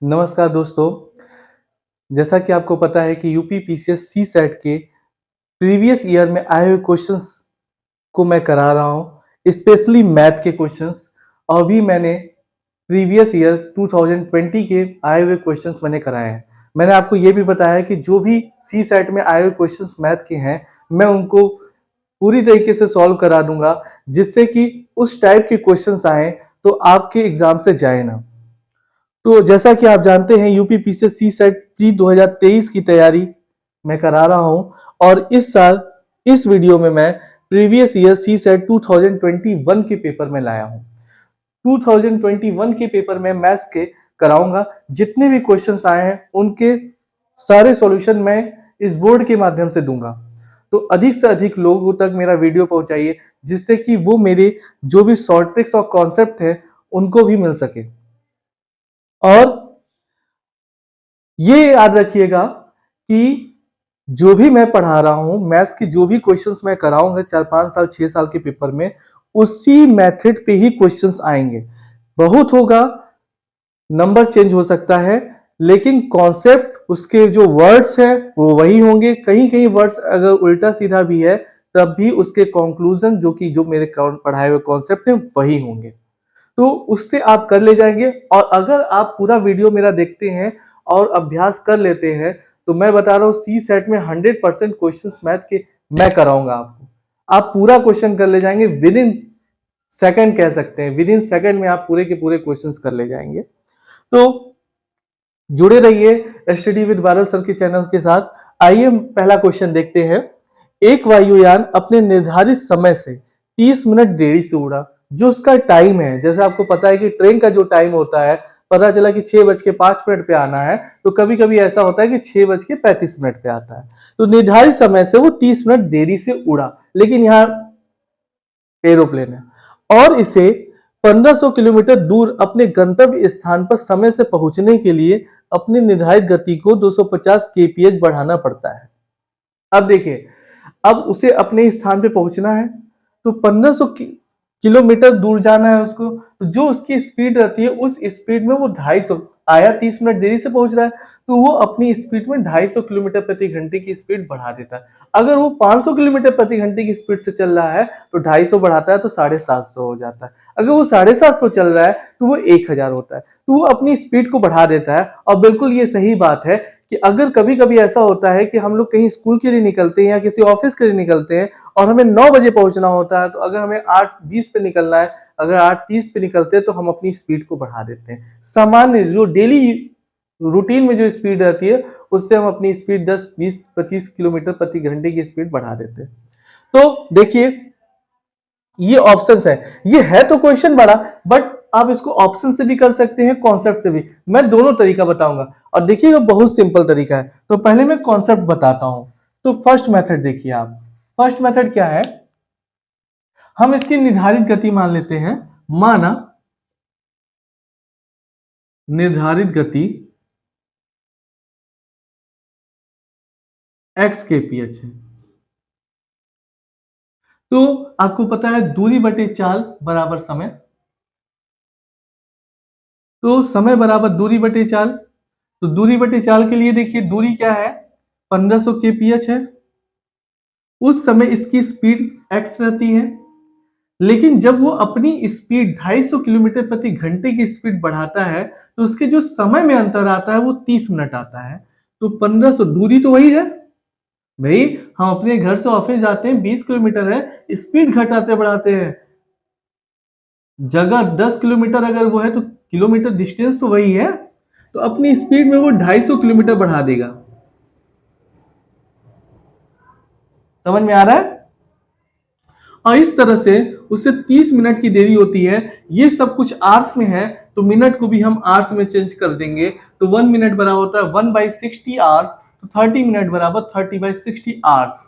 नमस्कार दोस्तों। जैसा कि आपको पता है कि यूपी पीसीएस सी सेट के प्रीवियस ईयर में आए हुए क्वेश्चंस को मैं करा रहा हूँ, स्पेशली मैथ के क्वेश्चंस। अभी मैंने प्रीवियस ईयर 2020 के आए हुए क्वेश्चंस मैंने कराए हैं। मैंने आपको ये भी बताया कि जो भी सी सेट में आए हुए क्वेश्चंस मैथ के हैं, मैं उनको पूरी तरीके से सॉल्व करा दूंगा, जिससे कि उस टाइप के क्वेश्चंस आए तो आपके एग्जाम से जाए ना। तो जैसा कि आप जानते हैं, यूपी पीसीएस सी सेट प्री 2023 की तैयारी मैं करा रहा हूं, और इस साल इस वीडियो में मैं प्रीवियस ईयर सी सेट 2021 के पेपर में लाया हूं। 2021 के पेपर में मैथ्स के कराऊंगा। जितने भी क्वेश्चंस आए हैं उनके सारे सॉल्यूशन मैं इस बोर्ड के माध्यम से दूंगा। तो अधिक से अधिक लोगों तक मेरा वीडियो पहुंचाइए, जिससे कि वो मेरे जो भी शॉर्ट ट्रिक्स और कॉन्सेप्ट है उनको भी मिल सके। और ये याद रखिएगा कि जो भी मैं पढ़ा रहा हूं, मैथ्स की जो भी क्वेश्चंस मैं कराऊंगा 4-5 साल 6 साल के पेपर में, उसी मेथड पे ही क्वेश्चंस आएंगे। बहुत होगा, नंबर चेंज हो सकता है, लेकिन कॉन्सेप्ट उसके जो वर्ड्स है वो वही होंगे। कहीं कहीं वर्ड्स अगर उल्टा सीधा भी है, तब भी उसके कंक्लूजन जो कि जो मेरे पढ़ाए हुए कॉन्सेप्ट है वही होंगे। तो उससे आप कर ले जाएंगे। और अगर आप पूरा वीडियो मेरा देखते हैं और अभ्यास कर लेते हैं, तो मैं बता रहा हूँ सी सेट में 100% क्वेश्चन मैथ के मैं कराऊंगा आपको। आप पूरा क्वेश्चन कर ले जाएंगे विद इन सेकेंड, कह सकते हैं विद इन सेकेंड में आप पूरे के पूरे क्वेश्चन कर ले जाएंगे। तो जुड़े रहिए स्टडी विद बादल सर के चैनल के साथ। आइए पहला क्वेश्चन देखते हैं। एक वायुयान अपने निर्धारित समय से 30 मिनट देरी से उड़ा। जो उसका टाइम है, जैसे आपको पता है कि ट्रेन का जो टाइम होता है, पता चला कि 6:05 पे आना है, तो कभी कभी ऐसा होता है कि 6:35 पे आता है। तो निर्धारित समय से वो 30 मिनट देरी से उड़ा, लेकिन यहाँ एरोप्लेन है और इसे 1500 किलोमीटर दूर अपने गंतव्य स्थान पर समय से पहुंचने के लिए अपनी निर्धारित गति को 250 kph बढ़ाना पड़ता है। अब देखिए, अब उसे अपने स्थान पे पहुंचना है, तो 1500 किलोमीटर दूर जाना है उसको। तो जो उसकी स्पीड रहती है, उस स्पीड में वो 250 आया, 30 मिनट देरी से पहुंच रहा है, तो वो अपनी स्पीड में 250 किलोमीटर प्रति घंटे की स्पीड बढ़ा देता है। अगर वो 500 किलोमीटर प्रति घंटे की स्पीड से चल रहा है, तो 250 बढ़ाता है तो 750 हो जाता है। अगर वो 750 चल रहा है, तो वो 1000 होता है। तो वो अपनी स्पीड को बढ़ा देता है। और बिल्कुल ये सही बात है कि अगर कभी कभी ऐसा होता है कि हम लोग कहीं स्कूल के लिए निकलते हैं या किसी ऑफिस के लिए निकलते हैं, और हमें 9 बजे पहुंचना होता है, तो अगर हमें 8:20 पे निकलना है, अगर 8:30 पे निकलते हैं, तो हम अपनी स्पीड को बढ़ा देते हैं। सामान्य जो डेली रूटीन में जो स्पीड रहती है, उससे हम अपनी स्पीड 10, 20, 25 किलोमीटर प्रति घंटे की स्पीड बढ़ा देते हैं। तो देखिए, ये ऑप्शन है। ये है तो क्वेश्चन बड़ा, बट आप इसको ऑप्शन से भी कर सकते हैं, कॉन्सेप्ट से भी। मैं दोनों तरीका बताऊंगा, और देखिएगा बहुत सिंपल तरीका है। तो पहले मैं कॉन्सेप्ट बताता हूं। तो फर्स्ट मेथड देखिए आप। फर्स्ट मेथड क्या है, हम इसकी निर्धारित गति मान लेते हैं। माना निर्धारित गति x के ph है। तो आपको पता है दूरी बटे चाल बराबर समय। तो समय बराबर दूरी बटे चाल। तो दूरी बटे चाल के लिए देखिए, दूरी क्या है, 1500 kph है। उस समय इसकी स्पीड x रहती है, लेकिन जब वो अपनी स्पीड 250 किलोमीटर प्रति घंटे की स्पीड बढ़ाता है, तो उसके जो समय में अंतर आता है वो 30 मिनट आता है। तो 1500, दूरी तो वही है भाई, हम अपने घर से ऑफिस जाते हैं 20 किलोमीटर है, स्पीड घटाते बढ़ाते हैं। जगह 10 किलोमीटर अगर वो है, तो किलोमीटर डिस्टेंस तो वही है, तो अपनी स्पीड में वो 250 किलोमीटर बढ़ा देगा। समझ में आ रहा है? और इस तरह से उससे 30 मिनट की देरी होती है। ये सब कुछ आवर्स में है, तो मिनट को भी हम आवर्स में चेंज कर देंगे। तो 1 मिनट बराबर होता है 1/60 आवर्स। तो 30 मिनट बराबर 30/60 आवर्स।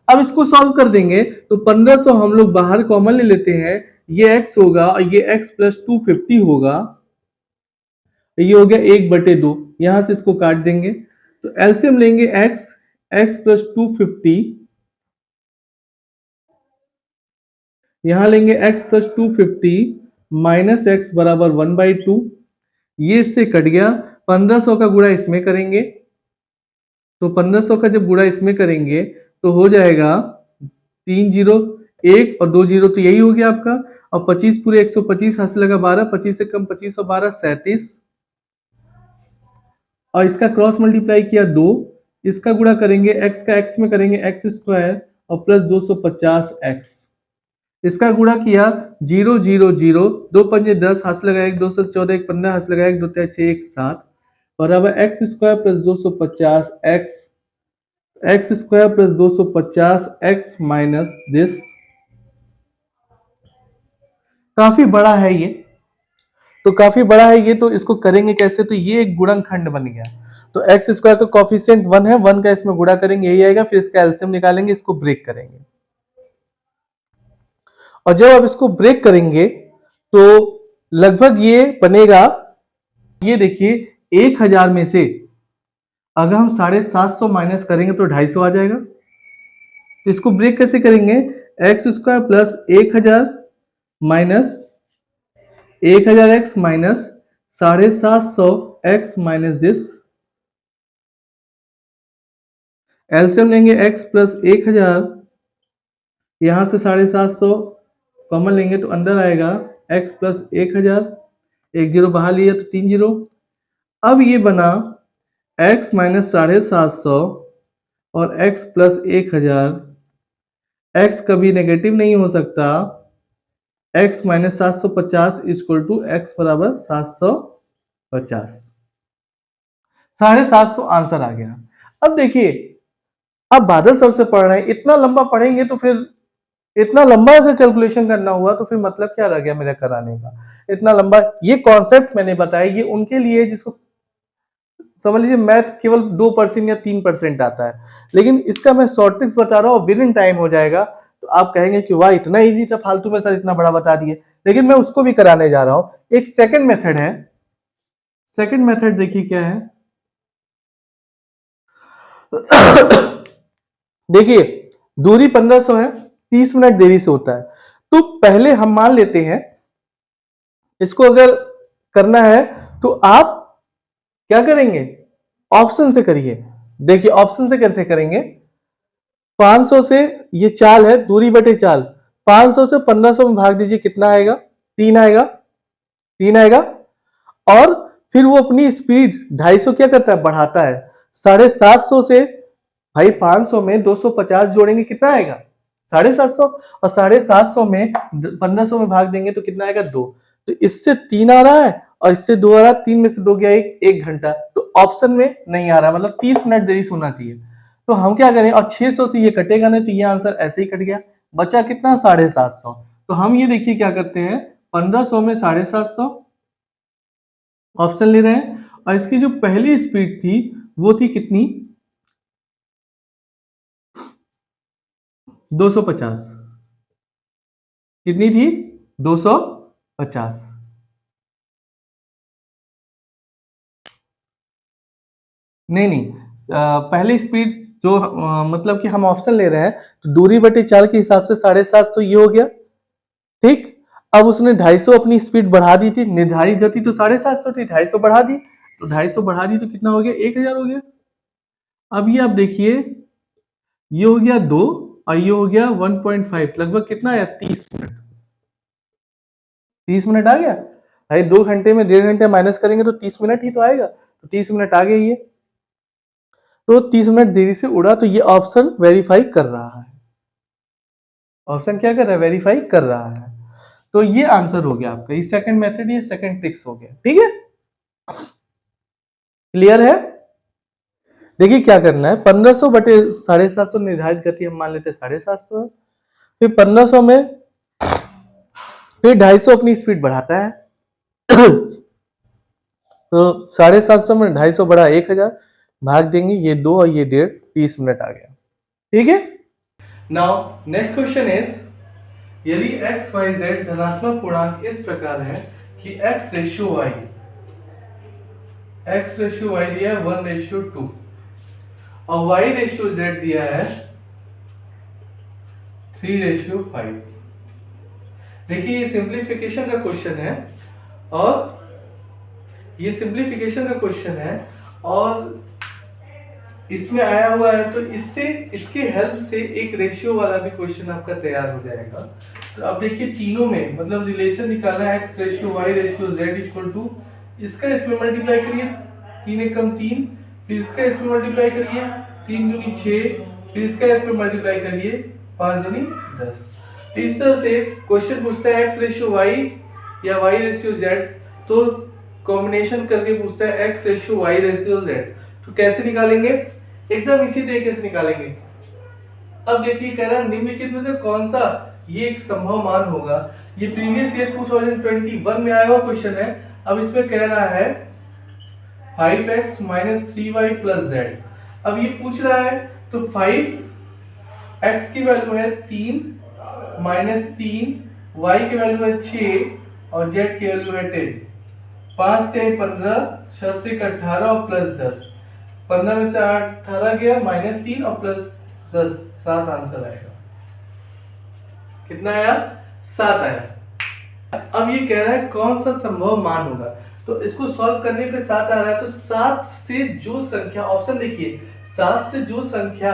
अब इसको सॉल्व कर देंगे, तो 1500 हम लोग बाहर कॉमन ले लेते हैं। ये x होगा और ये x प्लस 250 होगा। ये हो गया 1/2। यहां से इसको काट देंगे, तो एलसीएम लेंगे x प्लस 250, यहां लेंगे x प्लस 250 माइनस एक्स बराबर 1/2। ये इससे कट गया, 1500 का गुणा इसमें करेंगे, तो 1500 का जब गुणा इसमें करेंगे तो हो जाएगा 3 जीरो 1 और 2 जीरो, तो यही हो गया आपका। और 25 पूरे 125, हाथ से लगा 12, 25 से कम 25 और 12 37, और इसका क्रॉस मल्टीप्लाई किया 2, इसका गुणा करेंगे x का x में करेंगे x स्क्वायर और प्लस 250x, इसका गुणा किया 0 0 0, 2 पंजे 10, हाथ से लगाया 1, 2 से 14, 1 15, हाथ से लगाया 1, 2 3 6 1 7, बराबर x square plus 250x square plus 250x minus this. काफी बड़ा है ये, तो काफी बड़ा है ये, तो इसको करेंगे कैसे, तो ये एक गुणनखंड बन गया। तो एक्स स्क्वायर का कॉफिशिएंट 1 है, 1 का इसमें गुणा करेंगे यही आएगा, फिर इसका एलसीएम निकालेंगे, इसको ब्रेक करेंगे, और जब आप इसको ब्रेक करेंगे तो लगभग ये बनेगा, ये देखिए 1000 में से अगर हम 750 माइनस करेंगे तो 250 आ जाएगा। तो इसको ब्रेक कैसे करेंगे, x square plus 1000 minus 1000x minus 750x minus this, LCM लेंगे x प्लस 1000, यहां से 750 कॉमन लेंगे तो अंदर आएगा x प्लस 1000, एक जीरो बाहर लिया तो 3 जीरो। अब ये बना x माइनस 750 और x प्लस 1000, x कभी नेगेटिव नहीं हो सकता, x minus 750 equal to x बराबर 750, 750 आंसर आ गया। अब देखिए, अब बादल सर से पढ़ रहे हैं, इतना लंबा पढ़ेंगे तो फिर इतना लंबा अगर कैलकुलेशन करना हुआ तो फिर मतलब क्या रह गया मेरा कराने का, इतना लंबा। ये कॉन्सेप्ट मैंने बताया, ये उनके लिए जिसको समझ लीजिए मैथ केवल 2% या 3% आता है, लेकिन इसका मैं शॉर्ट ट्रिक्स बता रहा हूँ, विद इन टाइम हो जाएगा। तो आप कहेंगे कि वाह इतना इजी था, फालतू में सर इतना बड़ा बता दिए, लेकिन मैं उसको भी कराने जा रहा हूं। एक सेकंड मेथड है, सेकंड मेथड देखिए क्या है। देखिए दूरी 1500 है, 30 मिनट देरी से होता है, तो पहले हम मान लेते हैं इसको अगर करना है तो आप क्या करेंगे, ऑप्शन से करिए। देखिए ऑप्शन से कैसे करेंगे, 500 से ये चाल है, दूरी बटे चाल, 500 से 1500 में भाग दीजिए, कितना आएगा, 3 आएगा, 3 आएगा। और फिर वो अपनी स्पीड 250 क्या करता है, बढ़ाता है। 750 से भाई 500 में 250 जोड़ेंगे कितना आएगा, 750, और 750 में 1500 में भाग देंगे तो कितना आएगा, 2। तो इससे 3 आ रहा है और इससे 2 आ रहा है, 3 में से 2 गया 1 घंटा, तो ऑप्शन में नहीं आ रहा, मतलब 30 मिनट देरी से होना चाहिए। तो हम क्या करें, और 600 से ये कटेगा नहीं, तो ये आंसर ऐसे ही कट गया, बचा कितना 750। तो हम ये देखिए क्या करते हैं, 1500 में 750 ऑप्शन ले रहे हैं, और इसकी जो पहली स्पीड थी वो थी कितनी, 250, कितनी थी, 250। नहीं नहीं, पहली स्पीड जो मतलब कि हम ऑप्शन ले रहे हैं, तो दूरी बटे चाल के हिसाब से 750 ये हो गया, ठीक। अब उसने 250 अपनी स्पीड बढ़ा दी थी, निर्धारित गति तो 750 थी, 250 बढ़ा दी, तो 250 बढ़ा दी तो कितना हो गया, 1000 हो गया। अब ये आप देखिए, ये हो गया 2 और ये हो गया 1.5, लगभग कितना आया, 30 मिनट, 30 मिनट आ गया भाई। 2 घंटे में 1.5 घंटे माइनस करेंगे तो 30 मिनट ही तो आएगा, तो 30 मिनट आ गया ये, तो 30 मिनट देरी से उड़ा, तो ये ऑप्शन वेरीफाई कर रहा है, ऑप्शन क्या कर रहा है, वेरीफाई कर रहा है। तो ये आंसर हो गया आपका, ये सेकंड मेथड, ये सेकंड ट्रिक्स हो गया, ठीक है, क्लियर है। देखिए क्या करना है, 1500 बटे 750 निर्धारित गति हम मान लेते हैं 750 है, फिर 1500 में फिर 250 अपनी स्पीड बढ़ाता है, तो 750 में 250 बढ़ा 1000, भाग देंगे ये 2 और ये 1.5, 30 मिनट आ गया, ठीक है। नाउ नेक्स्ट क्वेश्चन इज, यदि x y z धनात्मक पूर्णांक इस प्रकार है कि x रेशियो y दिया है 1:2 और y रेशियो z दिया है 3:5। देखिए ये सिंप्लीफिकेशन का क्वेश्चन है, और ये सिंप्लीफिकेशन का क्वेश्चन है और इसमें आया हुआ है, तो इससे इसके हेल्प से एक रेशियो वाला भी क्वेश्चन आपका तैयार हो जाएगा। तो अब देखिए तीनों में मतलब रिलेशन निकालना है, x ratio y ratio z equal to, इसका इसमें मल्टीप्लाई करिए 3 एकम 3, फिर इसका इसमें मल्टीप्लाई करिए 3 दूनी 6, फिर इसका इसमें मल्टीप्लाई करिए 5 दूनी 10। तो इस तरह से क्वेश्चन पूछता है x रेशियो y या y रेशियो z, तो कॉम्बिनेशन करके पूछता है x ratio y ratio z, तो कैसे निकालेंगे? एकदम इसी तरीके से निकालेंगे। अब देखिए कह रहा है निम्नलिखित में से कौन सा ये एक संभव मान होगा। ये प्रीवियस ईयर 2021 में आया हुआ क्वेश्चन है। अब इसमें कह रहा है 5x minus 3y plus z। अब ये पूछ रहा है तो 5x की वैल्यू है 3 माइनस 3, y की वैल्यू है 6 और z की वैल्यू है 10। 5 से 15, 6 से 18 और प्लस 10। 15 में से 18 गया, माइनस 3 और प्लस 10, 7 आंसर आएगा। कितना आया? 7 आया। अब ये कह रहा है कौन सा संभव मान होगा, तो इसको सॉल्व करने पे 7 आ रहा है, तो 7 से जो संख्या, ऑप्शन देखिए, 7 से जो संख्या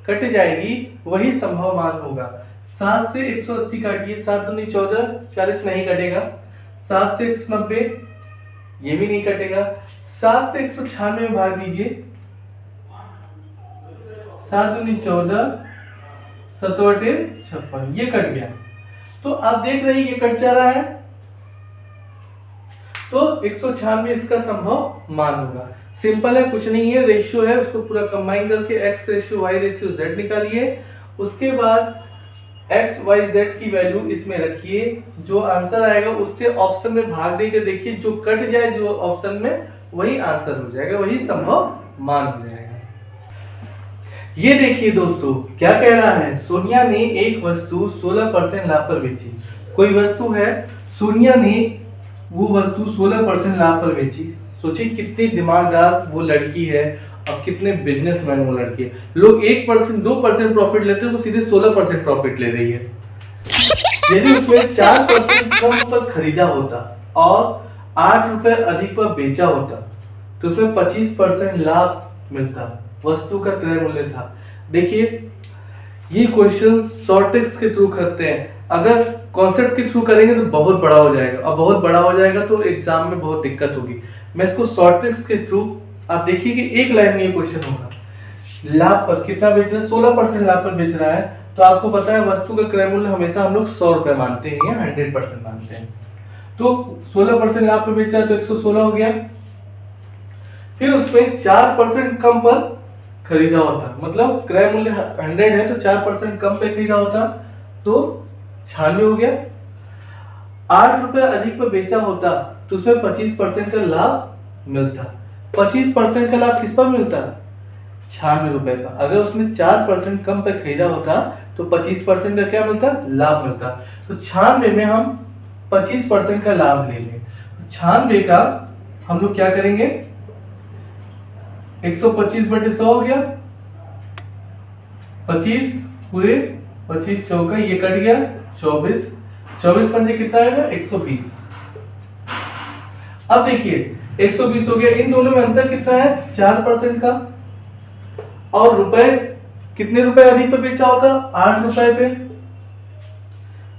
कट जाएगी वही संभव मान होगा। 7 से 180 काटिए, 7 दूनी 14, 40 नहीं कटेगा। 7 से 190, ये भी नहीं कटेगा। 7 से 196 में भाग दीजिए, 7 दूनी 14, 7 बटे 56, ये कट गया। तो आप देख रहे हैं ये कट जा रहा है, तो 196 इसका संभव मान होगा। सिंपल है, कुछ नहीं है, रेशियो है, उसको पूरा कंबाइन करके x ratio y ratio z निकालिए। उसके बाद x y z की वैल्यू इसमें रखिए, जो आंसर आएगा उससे ऑप्शन में भाग देकर देखिए, जो कट जाए जो ऑप्शन में वही आंसर हो जाएगा, वही संभव मान हो जाएगा। ये देखिए दोस्तों क्या कह रहा है, सोनिया ने एक वस्तु 16% लाभ पर बेची। कोई वस्तु है, सोनिया ने वो वस्तु 16% लाभ पर बेची। सोचिए कितनी दिमागदार वो लड़की है और कितने बिजनेसमैन वो लड़की है। लोग 1% 2% प्रॉफिट लेते हैं, वो सीधे 16% प्रॉफिट ले रही है। यदि उसमें 4% कम पर खरीदा होता और 8 रुपए अधिक पर बेचा होता तो उसमें 25% लाभ मिलता। वस्तु का क्रय मूल्य था। देखिए ये क्वेश्चन शॉर्ट टेक्स्ट के थ्रू करते हैं, अगर कॉन्सेप्ट के थ्रू करेंगे तो बहुत बड़ा हो जाएगा, और बहुत बड़ा हो जाएगा तो एग्जाम में बहुत दिक्कत होगी। मैं इसको शॉर्ट टेक्स्ट के थ्रू, आप देखिए कि एक लाइन में ये क्वेश्चन होगा, लाभ पर कितना बेच रहा है, 16% लाभ पर बेच रहा है, तो आपको पता है वस्तु का क्रय मूल्य हमेशा हम लोग 100 रुपए मानते हैं या 100% मानते हैं। तो 16% लाभ पर बेच रहा है तो 116 हो गया। फिर उसमें 4% कम पर खरीदा होता, मतलब क्रय मूल्य 100 है तो 4% कम पे खरीदा होता तो 96 हो गया। 8 रुपए अधिक पर बेचा होता तो उसमें 25% का लाभ मिलता। 25% का लाभ किस पर मिलता? 96 रुपए का। अगर उसने 4% कम पे खरीदा होता तो 25% का क्या मिलता? लाभ मिलता। तो 96 में हम 25% का लाभ लेंगे। 96 का हम लोग क्या करेंगे, 125 बटे 100 हो गया, 25 पूरे 25 चौका, ये कट गया 24, 24 पंजे कितना आएगा 120। अब देखिए 120 हो गया, इन दोनों में अंतर कितना है 4% का, और रुपए कितने रुपए अधिक पे बेचा होता 8 रुपए पे,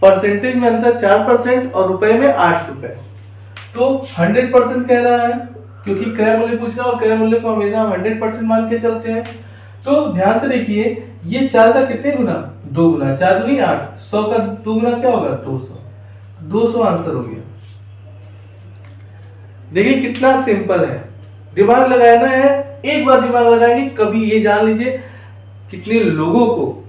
परसेंटेज में अंतर 4% और रुपए में 8 रुपए, तो 100% कह रहा है क्योंकि क्रय मूल्य पूछ रहा है और क्रय मूल्य को हमेशा हम 100% मान के चलते हैं। तो ध्यान से देखिए ये 4 का कितने गुना, 2 गुना, 4 दूनी 8, 100 का 2 गुना क्या होगा 200, 200 आंसर हो गया। देखिए कितना सिंपल है, दिमाग लगाना है, एक बार दिमाग लगाएंगे कभी ये जान लीजिए कितने लोगों को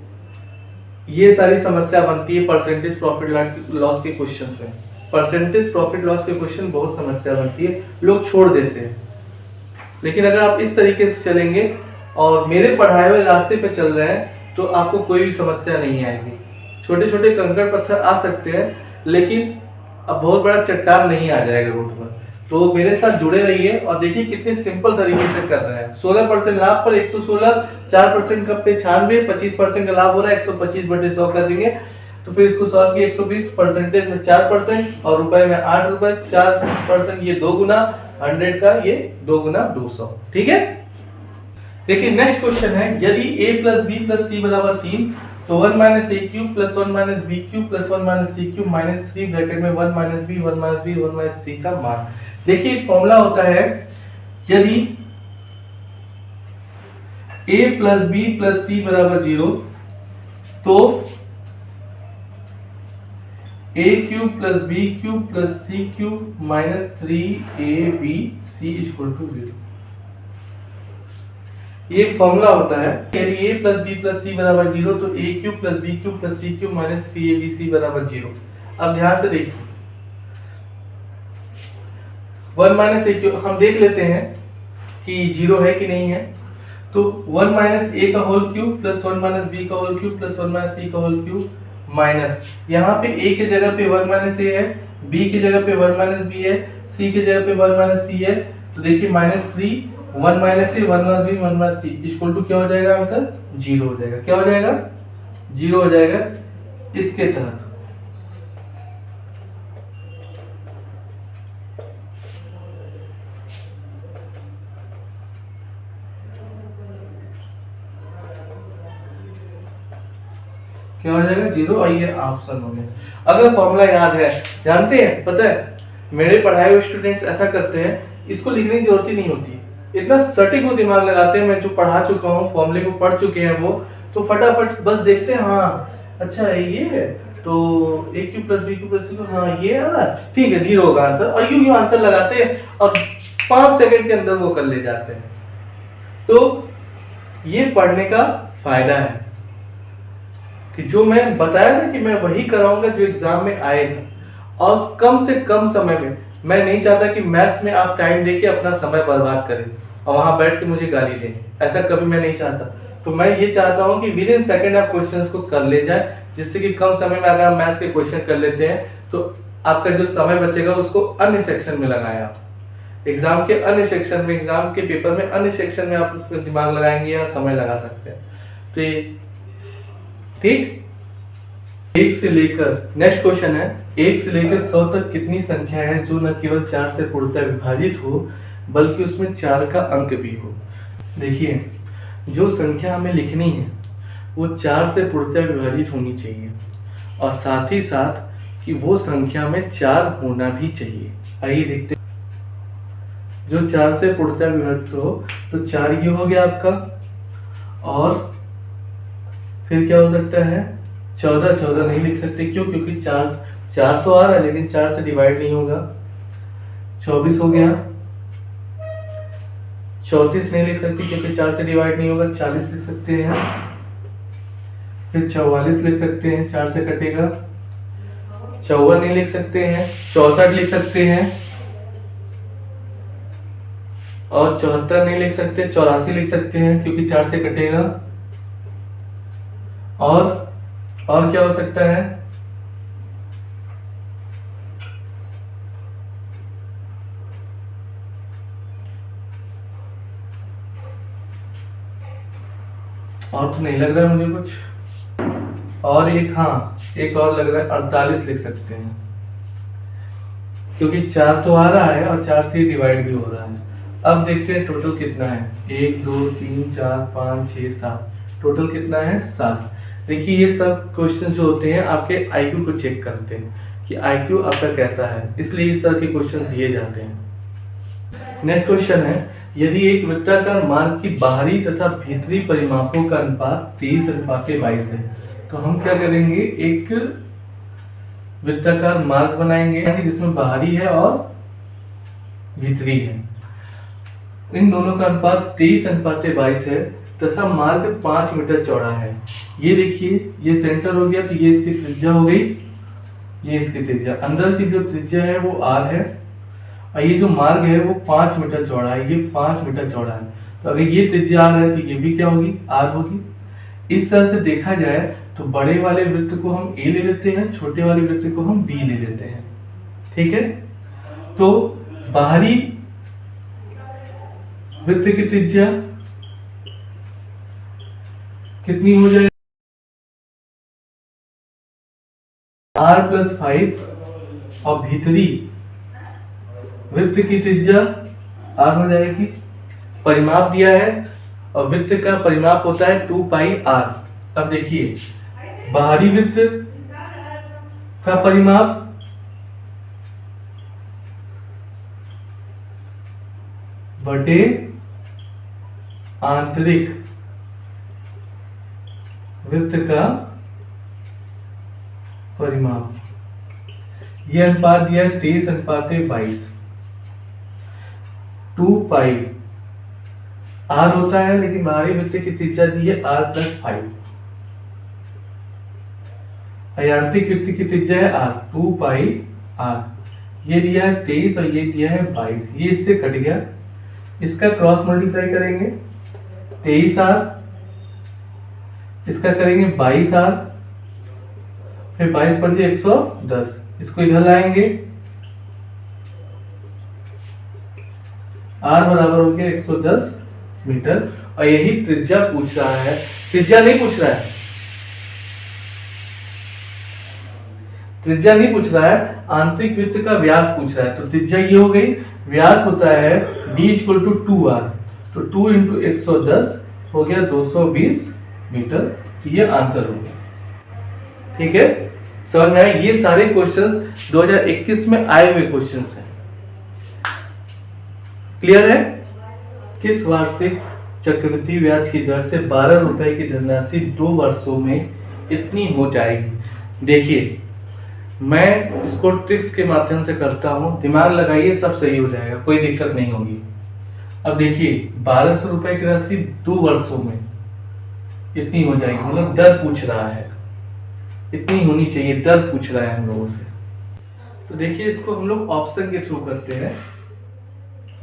ये सारी समस्या बनती है परसेंटेज प्रॉफिट लॉस के क्वेश्चन में। परसेंटेज प्रॉफिट लॉस के क्वेश्चन बहुत समस्या बनती है, लोग छोड़ देते हैं। लेकिन अगर आप इस तरीके से चलेंगे और मेरे पढ़ाए हुए रास्ते पे चल रहे हैं तो आपको कोई भी समस्या नहीं आएगी। छोटे छोटे कंकड़ पत्थर आ सकते हैं लेकिन अब बहुत बड़ा चट्टान नहीं आ जाएगा रोड पर। तो मेरे साथ जुड़े रहिए और देखिए कितने सिंपल तरीके से कर रहे हैं। 16% लाभ पर 116, 4% कम पे 96, 25% का लाभ हो रहा है 125 बटे 100 कर देंगे। तो फिर इसको सॉल्व किया, 120 परसेंटेज में 4% और रुपए में 8 रुपए, 4% ये 2 गुना, 100 का ये 2 गुना 200, ठीक है। देखिए नेक्स्ट क्वेश्चन है, यदि a plus B plus C बराबर 3, तो 1 minus A cube plus 1 minus B cube plus 1 minus C cube minus 3 bracket में 1 minus B 1 minus B 1 minus C का मान। देखिए एक फॉर्मूला होता है, यदि a plus B plus C बराबर 0, तो a cube plus B cube plus C cube minus 3ab equal to 0। ये एक फॉर्मूला होता है, यदि a plus B plus C बराबर 0, तो a cube plus B cube plus C cube minus 3abc बराबर 0। अब ध्यान से देखिए, 1 माइनस ए क्यूब हम देख लेते हैं कि 0 है कि नहीं है। तो 1 माइनस ए का whole cube plus 1 minus B का whole cube plus 1 minus C का होल क्यूब माइनस, यहाँ पे a की जगह पे 1 माइनस ए है, b की जगह पे 1 माइनस बी है, c की जगह पे 1 माइनस सी है। तो देखिए -3 1 minus A 1 minus B 1 minus C equal to क्या हो जाएगा, आंसर 0 हो जाएगा। क्या हो जाएगा, 0 हो जाएगा। इसके तहत क्या हो जाएगा, 0, और ये ऑप्शन हो गया। अगर फॉर्मूला याद है, जानते हैं, पता है मेरे पढ़ाए हुए स्टूडेंट्स ऐसा करते हैं, इसको लिखने की जरूरत ही नहीं होती, इतना सटीक वो दिमाग लगाते हैं। मैं जो पढ़ा चुका हूँ, फॉर्मूले को पढ़ चुके हैं वो, तो फटाफट बस देखते हैं, हाँ अच्छा ये है, तो A Q plus B Q plus C, हाँ ये आ रहा है, ठीक है 0 होगा आंसर, और यूं आंसर लगाते हैं और 5 सेकंड के अंदर वो कर ले जाते हैं। तो ये पढ़ने का फायदा है कि जो मैं बताया ना कि मैं वही कराऊंगा जो एग्जाम में आएगा, और कम से कम समय में। मैं नहीं चाहता कि मैथ्स में आप टाइम देके अपना समय बर्बाद करें और वहां बैठ के मुझे गाली दें, ऐसा कभी मैं नहीं चाहता। तो मैं ये चाहता हूं कि विद इन सेकंड आप क्वेश्चंस को कर ले जाए, जिससे कि कम समय में अगर आप मैथ्स के क्वेश्चन कर लेते हैं तो आपका जो समय बचेगा उसको अन्य सेक्शन में लगाएं। आप एग्जाम के अन्य सेक्शन में, एग्जाम के पेपर में अन्य सेक्शन में आप उस पर दिमाग लगाएंगे या समय लगा सकते हैं। तो ये ठीक। एक से लेकर नेक्स्ट क्वेश्चन है, 1 से लेकर 100 तक कितनी संख्या है जो न केवल 4 से पूर्णतः विभाजित हो बल्कि उसमें 4 का अंक भी हो। देखिए जो संख्या हमें लिखनी है वो 4 से पूर्णतः विभाजित होनी चाहिए, और साथ ही साथ कि वो संख्या में 4 होना भी चाहिए। आइए देखते हैं, जो 4 से पूर्णतः विभाजित हो, तो 4 ये हो गया आपका, और फिर क्या हो सकता है, 14 नहीं लिख सकते, क्यों, क्योंकि 4 तो आ रहा है लेकिन 4 से डिवाइड नहीं होगा। 24 हो गया, 34 नहीं लिख सकते क्योंकि 4 से डिवाइड नहीं होगा। 40 लिख सकते हैं, फिर 44 लिख सकते हैं, 4 से कटेगा। 54 नहीं लिख सकते हैं, 64 लिख सकते हैं, और 74 नहीं लिख सकते, 84 लिख सकते हैं क्योंकि 4 से कटेगा। और क्या हो सकता है, और तो नहीं लग रहा है मुझे कुछ, और एक, हाँ एक और लग रहा है, 48 लिख सकते हैं क्योंकि 4 तो आ रहा है और 4 से डिवाइड भी हो रहा है। अब देखते हैं टोटल कितना है, 1 2 3 4 5 6 7, टोटल कितना है 7। देखिए ये सब क्वेश्चन जो होते हैं आपके आईक्यू को चेक करते हैं कि आईक्यू आपका कैसा है, इसलिए इस तरह के क्वेश्चन दिए जाते हैं। नेक्स्ट क्वेश्चन है, यदि एक वृत्ताकार मार्ग की बाहरी तथा भीतरी परिमापों का अनुपात 30:22 है, तो हम क्या करेंगे, एक वृत्ताकार मार्ग बनाएंगे जिसमें बाहरी है और भीतरी है। इन दोनों का अनुपात 23:22 है तथा मार्ग 5 मीटर चौड़ा है। ये देखिए ये सेंटर हो गया, तो ये इसकी त्रिज्या हो गई, ये इसकी त्रिज्या, अंदर की जो त्रिज्या है वो r है, और ये जो मार्ग है वो 5 मीटर चौड़ा है, ये 5 मीटर चौड़ा है। तो अगर ये त्रिज्या r है तो ये भी क्या होगी, r होगी। इस तरह से देखा जाए तो बड़े वाले वृत्त को हम a ले लेते हैं, छोटे वाले वृत्त को हम b ले लेते हैं, ठीक है। तो बाहरी वृत्त की त्रिज्या कितनी हो जाएगी, r+5, और भीतरी वृत्त की त्रिज्या आर हो जाएगी। परिमाप दिया है और वृत्त का परिमाप होता है 2 पाई आर। अब देखिए बाहरी वृत्त का परिमाप बटे आंतरिक वृत्त का परिमाप, ये अनुपात दिया है 23:22। 2 पाई आर होता है, लेकिन बाहरी वृत्त की त्रिज्या दी है r+5। आंतरिक वृत्त की त्रिज्या है r, 2 पाई आर। ये दिया है 23 और ये दिया है 22, ये इससे कट गया। इसका क्रॉस मल्टीप्लाई करेंगे 23r, इसका करेंगे 22r, फिर 22 पर 110, इसको इधर लाएंगे, r बराबर हो गया 110 मीटर। और यही त्रिज्या पूछ रहा है, त्रिज्या नहीं पूछ रहा है, त्रिज्या नहीं पूछ रहा है, आंतरिक वृत्त का व्यास पूछ रहा है। तो त्रिज्या ये हो गई, व्यास होता है d = 2r, तो 2 × 110 हो गया 220 मीटर। तो ये आंसर हो गया। ठीक है, समझ में आया? ये सारे क्वेश्चंस 2021 में आए हुए क्वेश्चंस हैं। क्लियर है? किस वार्षिक चक्रवृद्धि ब्याज की दर से 12 रुपए की धनराशि 2 वर्षों में इतनी हो जाएगी? देखिए मैं इसको ट्रिक्स के माध्यम से करता हूं, दिमाग लगाइए, सब सही हो जाएगा, कोई दिक्कत नहीं होगी। अब देखिए 1200 रुपए की राशि 2 वर्षों में इतनी हो जाएगी, मतलब दर पूछ रहा है, इतनी होनी चाहिए, दर पूछ रहा है हम लोगों से। तो देखिए इसको हम लोग ऑप्शन के थ्रू करते हैं।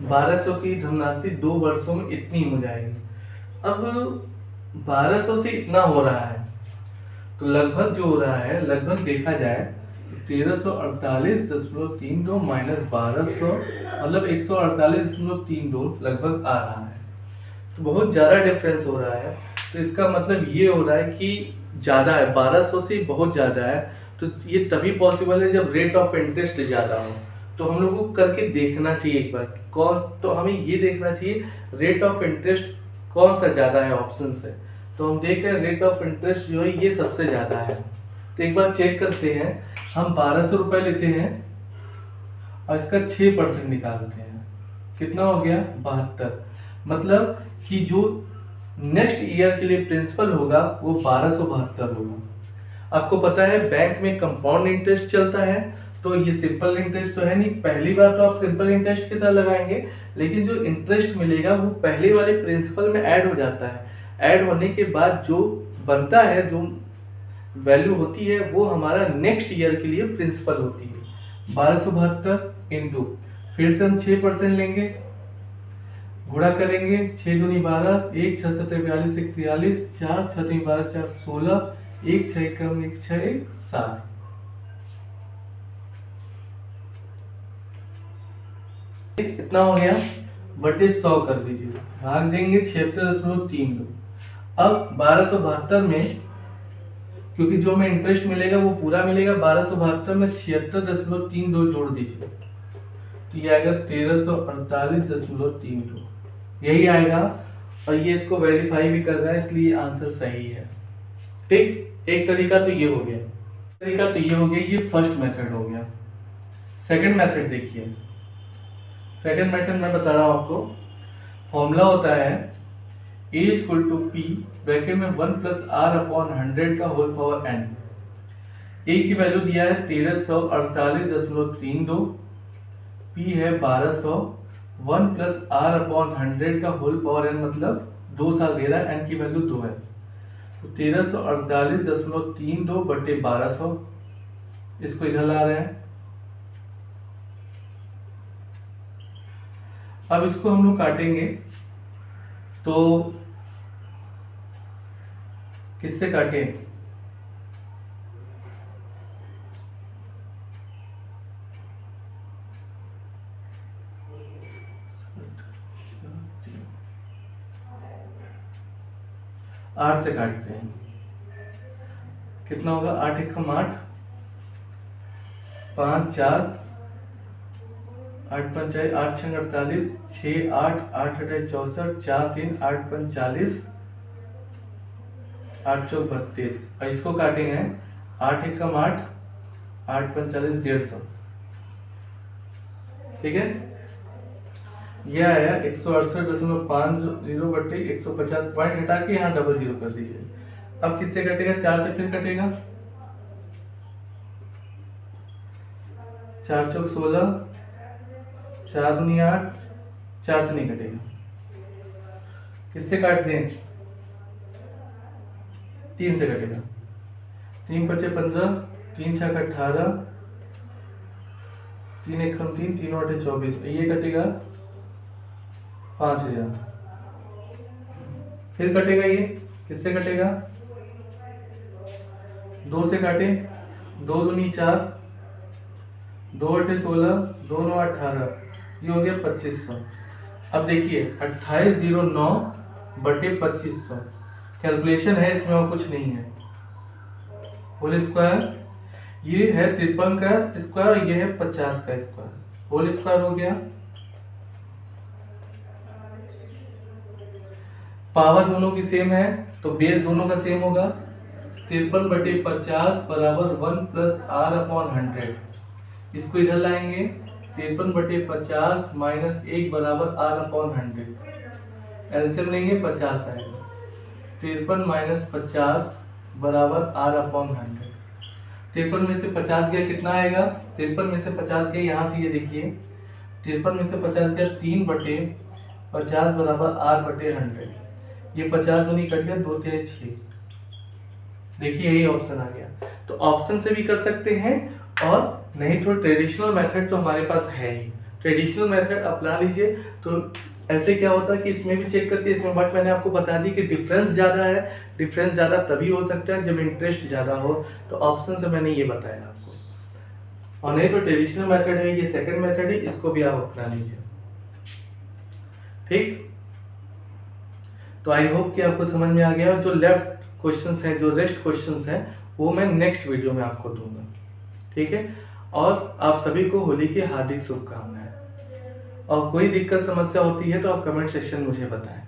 1200 की धनराशि 2 वर्षों में इतनी हो जाएगी। अब 1200 से इतना हो रहा है, तो लगभग जो हो रहा है, लगभग देखा जाए 1348.32 माइनस 1200 मतलब 148.32 लगभग आ रहा है। तो बहुत ज़्यादा डिफरेंस हो रहा है। तो इसका मतलब ये हो रहा है कि ज़्यादा है, 1200 से बहुत ज़्यादा है। तो ये तभी पॉसिबल है जब रेट ऑफ इंटरेस्ट ज़्यादा हो। तो हम लोग को करके देखना चाहिए एक बार कौन, तो हमें ये देखना चाहिए रेट ऑफ इंटरेस्ट कौन सा ज़्यादा है ऑप्शन से। तो हम देख रहे हैं रेट ऑफ इंटरेस्ट जो है ये सबसे ज़्यादा है। तो एक बार चेक करते हैं, हम 1200 रुपये लेते हैं और इसका 6% निकालते हैं, कितना हो गया 72। मतलब कि जो नेक्स्ट ईयर के लिए प्रिंसिपल होगा वो 1272 होगा। आपको पता है बैंक में कंपाउंड इंटरेस्ट चलता है, तो ये सिंपल इंटरेस्ट तो है नहीं, पहली बार तो आप सिंपल इंटरेस्ट के साथ लगाएंगे, लेकिन जो इंटरेस्ट मिलेगा वो पहले वाले प्रिंसिपल में ऐड हो जाता है। ऐड होने के बाद जो बनता है, जो वैल्यू होती है, वो हमारा नेक्स्ट ईयर के लिए प्रिंसिपल होती है। 1272 इंटू, फिर से हम 6% लेंगे, गुणा करेंगे, 6 दूनी 12, 1 6 7 42 1 43, 4 6 3 12 4 16, 1 6 कम 1 6 1 7। कितना हो गया बटे 100 कर दीजिए, भाग देंगे 76.32। अब 1272 में क्योंकि जो हमें इंटरेस्ट मिलेगा वो पूरा मिलेगा, 1272 में 76.32 जोड़ दीजिए, तो ये आएगा 1348.32, यही आएगा। और ये इसको वेरीफाई भी कर रहा है, इसलिए आंसर सही है। ठीक, एक तरीका तो ये हो गया, तरीका तो ये हो गया, ये फर्स्ट मेथड हो गया। सेकंड मेथड देखिए, सेकंड मेथड मैं बता रहा हूं आपको। फॉर्मूला होता है A = P ब्रैकेट में 1 + R/100 का होल पावर n। A की वैल्यू दिया है 1348.32, P है 1200, 1 + R/100 का होल पावर n मतलब 2 साल दे रहा है, n की वैल्यू 2 है, तो 1348.32 बटे 1200, इसको इधर ला रहे हैं। अब इसको हम लोग काटेंगे, तो किससे काटे, आठ से काटते हैं। कितना होगा, 8 × 8, 5 4 8 5 8 6 48, 6 8 8 8 64, 4 3 8 5 40, 8 4 32। और इसको काटेंगे 8 1 कम 8, 8 5 40, 150। ठीक है, यह आया 168.50 बटे 150। पॉइंट हटा के यहाँ डबल जीरो कर दीजिए। अब किससे कटेगा? 4 से फिर कटेगा, 4 चौक 16, 4 दूनी 8, 4 से नहीं कटेगा। किससे काट दें? 3 से कटेगा। 3 5 15, 3 6 18, 3 1 कम 3, 3 8 24। ये कटेगा 5000। फिर कटेगा ये, किससे कटेगा? 2 से काटे, 2 दूनी 4, 2 8 16, 2 9 18, ये हो गया 2500। अब देखिए 2809 बटे 2500 कैलकुलेशन है, इसमें और कुछ नहीं है। होल स्क्वायर, ये है 53 का स्क्वायर, ये है 50 का स्क्वायर। होल स्क्वायर हो गया, पावर दोनों की सेम है तो बेस दोनों का सेम होगा। 53 बटे 50 बराबर 1 प्लस आर अपॉन 100। इसको इधर लाएंगे, 53 बटे 50 माइनस 1 बराबर आर अपॉन 100। एलसीएम लेंगे 50 आएगा। 53 माइनस 50 बराबर आर अपॉन 100। 53 में से 50 गया, कितना आएगा? 53 में से 50 गया, यहाँ से ये देखिए 53 में से 50 गया 3 बटे 50 बराबर आर बटे 100। ये 50 दूनी कट गया, 2 3 6। देखिए यही ऑप्शन आ गया। तो ऑप्शन से भी कर सकते हैं, और नहीं तो ट्रेडिशनल मेथड तो हमारे पास है ही, ट्रेडिशनल मेथड अपना लीजिए। तो ऐसे क्या होता है कि इसमें भी चेक करते हैं, इसमें बट मैंने आपको बता दी कि डिफरेंस ज़्यादा है। डिफरेंस ज़्यादा तभी हो सकता है जब इंटरेस्ट ज़्यादा हो, तो ऑप्शन से मैंने ये बताया आपको। और नहीं तो ट्रेडिशनल मेथड है, ये सेकंड मेथड है, इसको भी आप अपना लीजिए। ठीक, तो आई होप कि आपको समझ में आ गया। और जो लेफ्ट क्वेश्चंस हैं, जो रेस्ट क्वेश्चंस हैं, वो मैं नेक्स्ट वीडियो में आपको दूंगा। ठीक है, और आप सभी को होली की हार्दिक शुभकामनाएं। और कोई दिक्कत समस्या होती है तो आप कमेंट सेक्शन में मुझे बताएं।